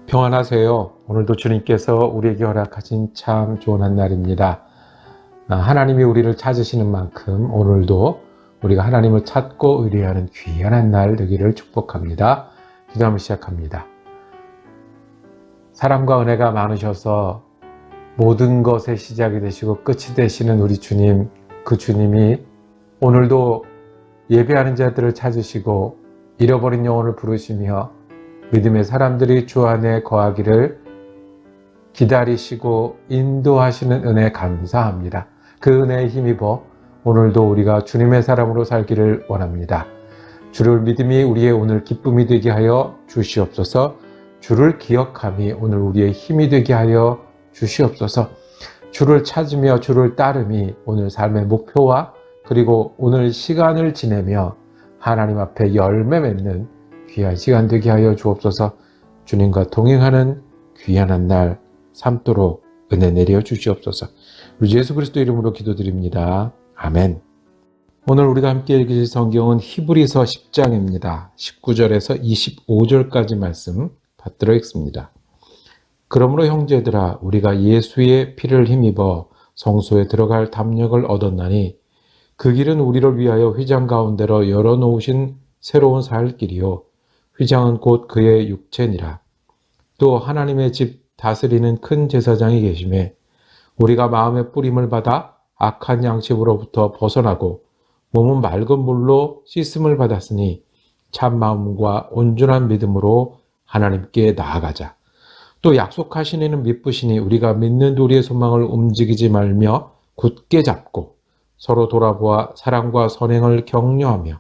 평안하세요. 오늘도 주님께서 우리에게 허락하신 참 좋은 한 날입니다. 하나님이 우리를 찾으시는 만큼 오늘도 우리가 하나님을 찾고 의뢰하는 귀한 한 날 되기를 축복합니다. 기도하며 시작합니다. 사랑과 은혜가 많으셔서 모든 것의 시작이 되시고 끝이 되시는 우리 주님, 그 주님이 오늘도 예배하는 자들을 찾으시고 잃어버린 영혼을 부르시며 믿음의 사람들이 주 안에 거하기를 기다리시고 인도하시는 은혜 감사합니다. 그 은혜에 힘입어 오늘도 우리가 주님의 사람으로 살기를 원합니다. 주를 믿음이 우리의 오늘 기쁨이 되게 하여 주시옵소서. 주를 기억함이 오늘 우리의 힘이 되게 하여 주시옵소서. 주를 찾으며 주를 따름이 오늘 삶의 목표와 그리고 오늘 시간을 지내며 하나님 앞에 열매 맺는 귀한 시간 되게 하여 주옵소서. 주님과 동행하는 귀한 한 날 삼도록 은혜 내려 주시옵소서. 우리 예수 그리스도 이름으로 기도드립니다. 아멘. 오늘 우리가 함께 읽으실 성경은 히브리서 10장입니다. 19절에서 25절까지 말씀 받들어 읽습니다. 그러므로 형제들아 우리가 예수의 피를 힘입어 성소에 들어갈 담력을 얻었나니 그 길은 우리를 위하여 휘장 가운데로 열어놓으신 새로운 살 길이요 휘장은 곧 그의 육체니라. 또 하나님의 집 다스리는 큰 제사장이 계심에 우리가 마음의 뿌림을 받아 악한 양심으로부터 벗어나고 몸은 맑은 물로 씻음을 받았으니 참 마음과 온전한 믿음으로 하나님께 나아가자. 또 약속하신 이는 미쁘시니 우리가 믿는 우리의 소망을 움직이지 말며 굳게 잡고 서로 돌아보아 사랑과 선행을 격려하며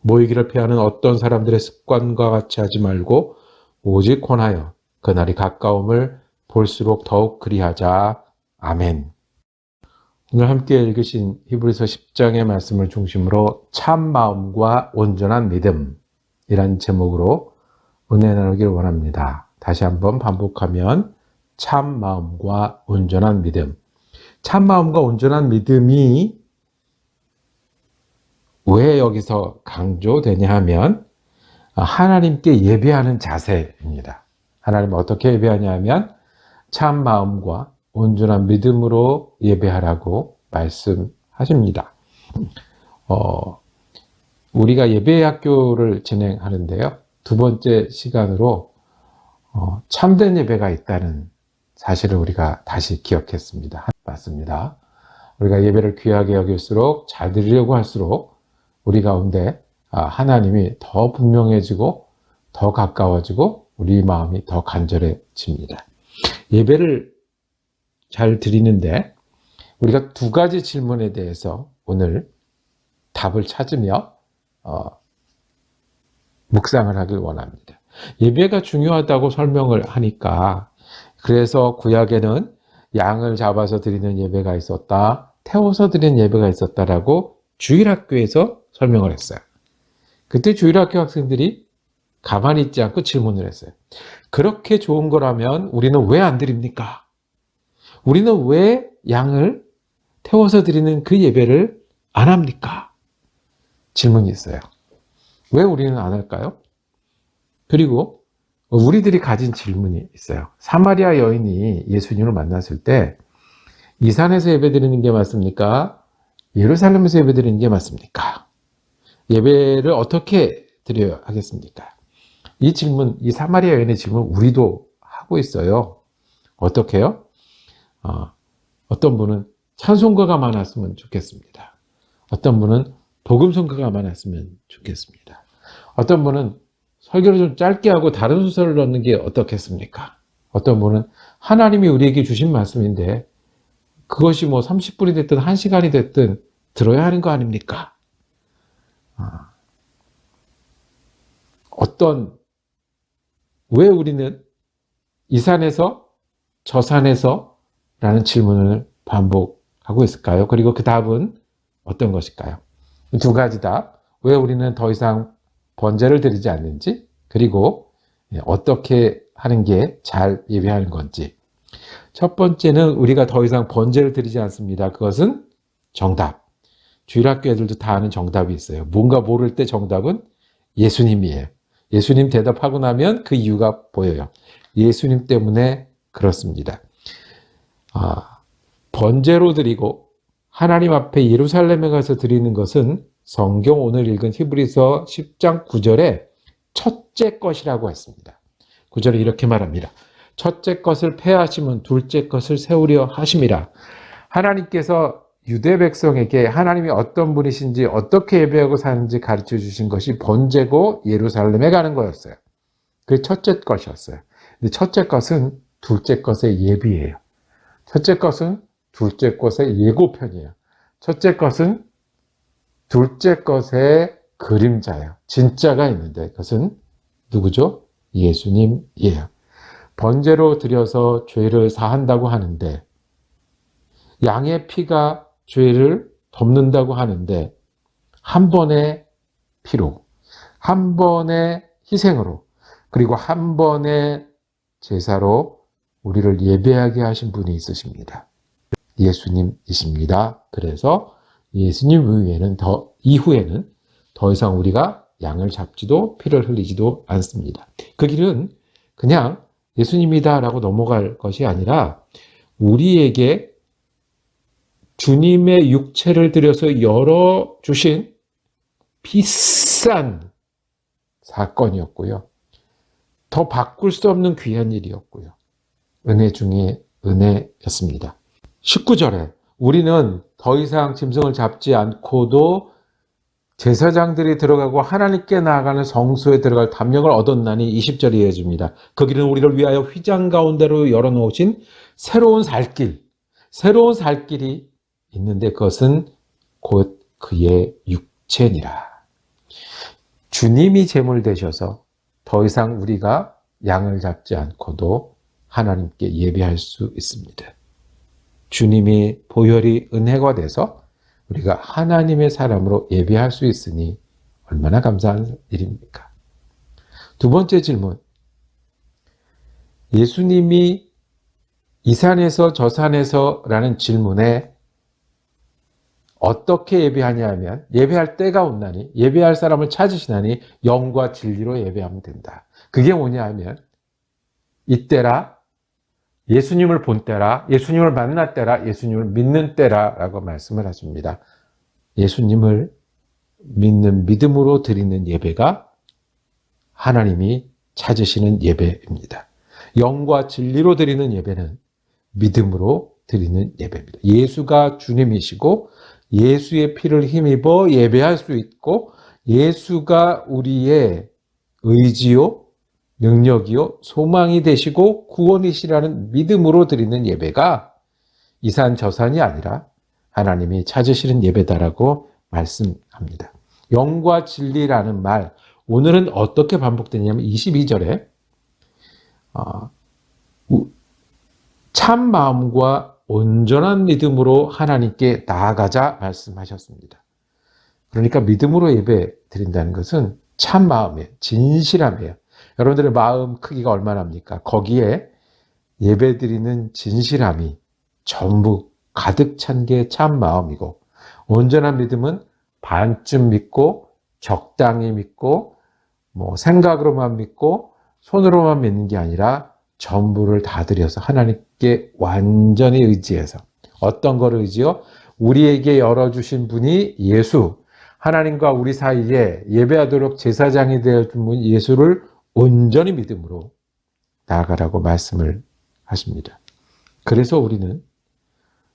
모이기를 피하는 어떤 사람들의 습관과 같이 하지 말고 오직 권하여 그날이 가까움을 볼수록 더욱 그리하자. 아멘. 오늘 함께 읽으신 히브리서 10장의 말씀을 중심으로 참 마음과 온전한 믿음이란 제목으로 은혜 나누기를 원합니다. 다시 한번 반복하면 참 마음과 온전한 믿음. 참 마음과 온전한 믿음이 왜 여기서 강조되냐 하면 하나님께 예배하는 자세입니다. 하나님 어떻게 예배하냐 하면 참 마음과 온전한 믿음으로 예배하라고 말씀하십니다. 우리가 예배 학교를 진행하는데요. 두 번째 시간으로 참된 예배가 있다는 사실을 우리가 다시 기억했습니다. 맞습니다. 우리가 예배를 귀하게 여길수록 잘 드리려고 할수록 우리 가운데 하나님이 더 분명해지고 더 가까워지고 우리 마음이 더 간절해집니다. 예배를 잘 드리는데 우리가 두 가지 질문에 대해서 오늘 답을 찾으며 묵상을 하길 원합니다. 예배가 중요하다고 설명을 하니까 그래서 구약에는 양을 잡아서 드리는 예배가 있었다, 태워서 드리는 예배가 있었다라고 주일학교에서 설명을 했어요. 그때 주일학교 학생들이 가만히 있지 않고 질문을 했어요. 그렇게 좋은 거라면 우리는 왜 안 드립니까? 우리는 왜 양을 태워서 드리는 그 예배를 안 합니까? 질문이 있어요. 왜 우리는 안 할까요? 그리고 우리들이 가진 질문이 있어요. 사마리아 여인이 예수님을 만났을 때 이 산에서 예배드리는 게 맞습니까? 예루살렘에서 예배드리는 게 맞습니까? 예배를 어떻게 드려야 하겠습니까? 이 질문, 이 사마리아 여인의 질문 우리도 하고 있어요. 어떻게 해요? 어떤 분은 찬송가가 많았으면 좋겠습니다. 어떤 분은 복음성가가 많았으면 좋겠습니다. 어떤 분은 설교를 좀 짧게 하고 다른 순서를 넣는 게 어떻겠습니까? 어떤 분은 하나님이 우리에게 주신 말씀인데 그것이 뭐 30분이 됐든 1시간이 됐든 들어야 하는 거 아닙니까? 왜 우리는 이 산에서 저 산에서 라는 질문을 반복하고 있을까요? 그리고 그 답은 어떤 것일까요? 두 가지 답. 왜 우리는 더 이상 번제를 드리지 않는지, 그리고 어떻게 하는 게 잘 예배하는 건지. 첫 번째는 우리가 더 이상 번제를 드리지 않습니다. 그것은 정답. 주일학교 애들도 다 아는 정답이 있어요. 뭔가 모를 때 정답은 예수님이에요. 예수님 대답하고 나면 그 이유가 보여요. 예수님 때문에 그렇습니다. 번제로 드리고 하나님 앞에 예루살렘에 가서 드리는 것은 성경 오늘 읽은 히브리서 10장 9절에 첫째 것이라고 했습니다. 9절에 이렇게 말합니다. 첫째 것을 폐하심은 둘째 것을 세우려 하심이라. 하나님께서 유대 백성에게 하나님이 어떤 분이신지 어떻게 예배하고 사는지 가르쳐 주신 것이 번제고 예루살렘에 가는 거였어요. 그게 첫째 것이었어요. 근데 첫째 것은 둘째 것의 예비예요. 첫째 것은 둘째 것의 예고편이에요. 첫째 것은 둘째 것의 그림자예요. 진짜가 있는데 그것은 누구죠? 예수님이에요. 번제로 드려서 죄를 사한다고 하는데, 양의 피가 죄를 덮는다고 하는데, 한 번의 피로, 한 번의 희생으로, 그리고 한 번의 제사로 우리를 예배하게 하신 분이 있으십니다. 예수님이십니다. 그래서 예수님 이후에는 더 이상 우리가 양을 잡지도 피를 흘리지도 않습니다. 그 길은 그냥 예수님이다라고 넘어갈 것이 아니라 우리에게 주님의 육체를 들여서 열어주신 비싼 사건이었고요. 더 바꿀 수 없는 귀한 일이었고요. 은혜 중에 은혜였습니다. 19절에 우리는 더 이상 짐승을 잡지 않고도 제사장들이 들어가고 하나님께 나아가는 성소에 들어갈 담력을 얻었나니 20절이 이어집니다. 그 길은 우리를 위하여 휘장 가운데로 열어놓으신 새로운 살길이 있는데 그것은 곧 그의 육체니라. 주님이 제물 되셔서 더 이상 우리가 양을 잡지 않고도 하나님께 예배할 수 있습니다. 주님이 보혈이 은혜가 돼서 우리가 하나님의 사람으로 예배할 수 있으니 얼마나 감사한 일입니까? 두 번째 질문. 예수님이 이 산에서 저 산에서 라는 질문에 어떻게 예배하냐 하면 예배할 때가 온나니 예배할 사람을 찾으시나니 영과 진리로 예배하면 된다. 그게 뭐냐 하면 이때라, 예수님을 본 때라, 예수님을 만날 때라, 예수님을 믿는 때라라고 말씀을 하십니다. 예수님을 믿는 믿음으로 드리는 예배가 하나님이 찾으시는 예배입니다. 영과 진리로 드리는 예배는 믿음으로 드리는 예배입니다. 예수가 주님이시고 예수의 피를 힘입어 예배할 수 있고 예수가 우리의 의지요, 능력이요, 소망이 되시고 구원이시라는 믿음으로 드리는 예배가 이 산 저 산이 아니라 하나님이 찾으시는 예배다라고 말씀합니다. 영과 진리라는 말, 오늘은 어떻게 반복되냐면 22절에 참 마음과 온전한 믿음으로 하나님께 나아가자 말씀하셨습니다. 그러니까 믿음으로 예배 드린다는 것은 참 마음이에요. 진실함이에요. 여러분들의 마음 크기가 얼마나입니까? 거기에 예배 드리는 진실함이 전부 가득 찬 게 참 마음이고, 온전한 믿음은 반쯤 믿고 적당히 믿고 생각으로만 믿고 손으로만 믿는 게 아니라 전부를 다 드려서 하나님께 완전히 의지해서. 어떤 걸 의지요? 우리에게 열어주신 분이 예수, 하나님과 우리 사이에 예배하도록 제사장이 되어준 분 예수를 온전히 믿음으로 나아가라고 말씀을 하십니다. 그래서 우리는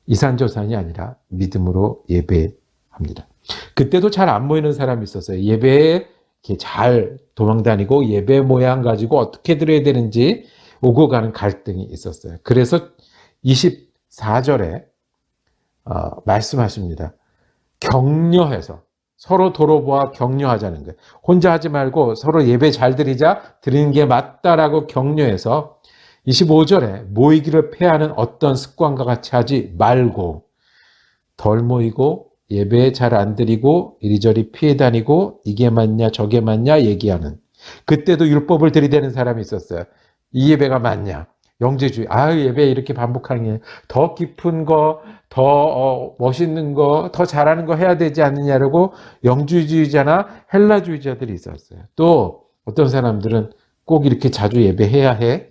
이산저산이 아니라 믿음으로 예배합니다. 그때도 잘 안 모이는 사람이 있었어요. 예배에 잘 도망다니고 예배 모양 가지고 어떻게 드려야 되는지 오고 가는 갈등이 있었어요. 그래서 24절에 말씀하십니다. 격려해서 서로 돌아보아 격려하자는 거예요. 혼자 하지 말고 서로 예배 잘 드리는 게 맞다라고 격려해서 25절에 모이기를 폐하는 어떤 습관과 같이 하지 말고 덜 모이고 예배 잘 안 드리고 이리저리 피해 다니고 이게 맞냐 저게 맞냐 얘기하는, 그때도 율법을 들이대는 사람이 있었어요. 이 예배가 맞냐, 영재주의, 예배 이렇게 반복하는 게 더 깊은 거, 더 멋있는 거, 더 잘하는 거 해야 되지 않느냐라고 영주주의자나 헬라주의자들이 있었어요. 또 어떤 사람들은 꼭 이렇게 자주 예배해야 해,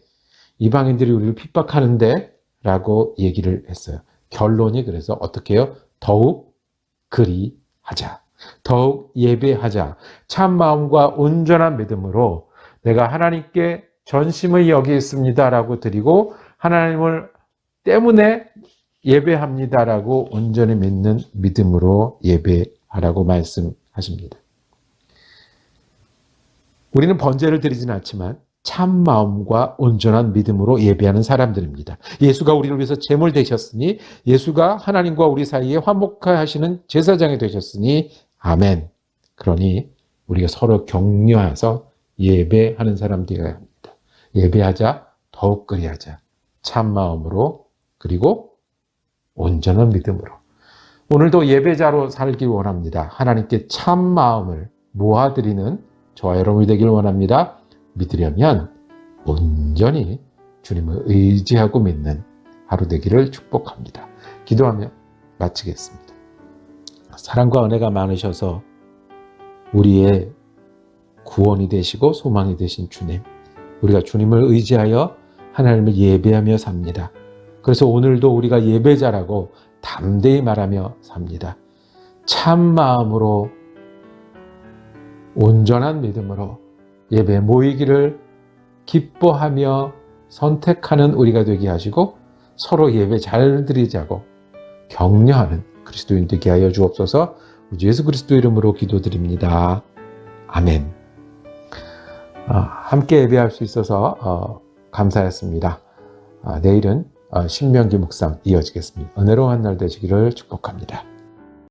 이방인들이 우리를 핍박하는데 라고 얘기를 했어요. 결론이 그래서 어떻게 해요? 더욱 그리하자. 더욱 예배하자. 참 마음과 온전한 믿음으로 내가 하나님께 전심을 여기 있습니다라고 드리고 하나님을 때문에 예배합니다라고 온전히 믿는 믿음으로 예배하라고 말씀하십니다. 우리는 번제를 드리진 않지만 참 마음과 온전한 믿음으로 예배하는 사람들입니다. 예수가 우리를 위해서 제물 되셨으니 예수가 하나님과 우리 사이에 화목하시는 제사장이 되셨으니 아멘. 그러니 우리가 서로 격려해서 예배하는 사람 되어야 합니다. 예배하자, 더욱 그리하자. 참 마음으로 그리고 온전한 믿음으로. 오늘도 예배자로 살기 원합니다. 하나님께 참 마음을 모아드리는 저와 여러분이 되길 원합니다. 믿으려면 온전히 주님을 의지하고 믿는 하루 되기를 축복합니다. 기도하며 마치겠습니다. 사랑과 은혜가 많으셔서 우리의 구원이 되시고 소망이 되신 주님, 우리가 주님을 의지하여 하나님을 예배하며 삽니다. 그래서 오늘도 우리가 예배자라고 담대히 말하며 삽니다. 참 마음으로 온전한 믿음으로 예배에 모이기를 기뻐하며 선택하는 우리가 되게 하시고 서로 예배 잘 드리자고 격려하는 그리스도인 되게 하여 주옵소서. 우리 예수 그리스도 이름으로 기도드립니다. 아멘. 함께 예배할 수 있어서 감사했습니다. 내일은 신명기 묵상 이어지겠습니다. 은혜로운 한 날 되시기를 축복합니다.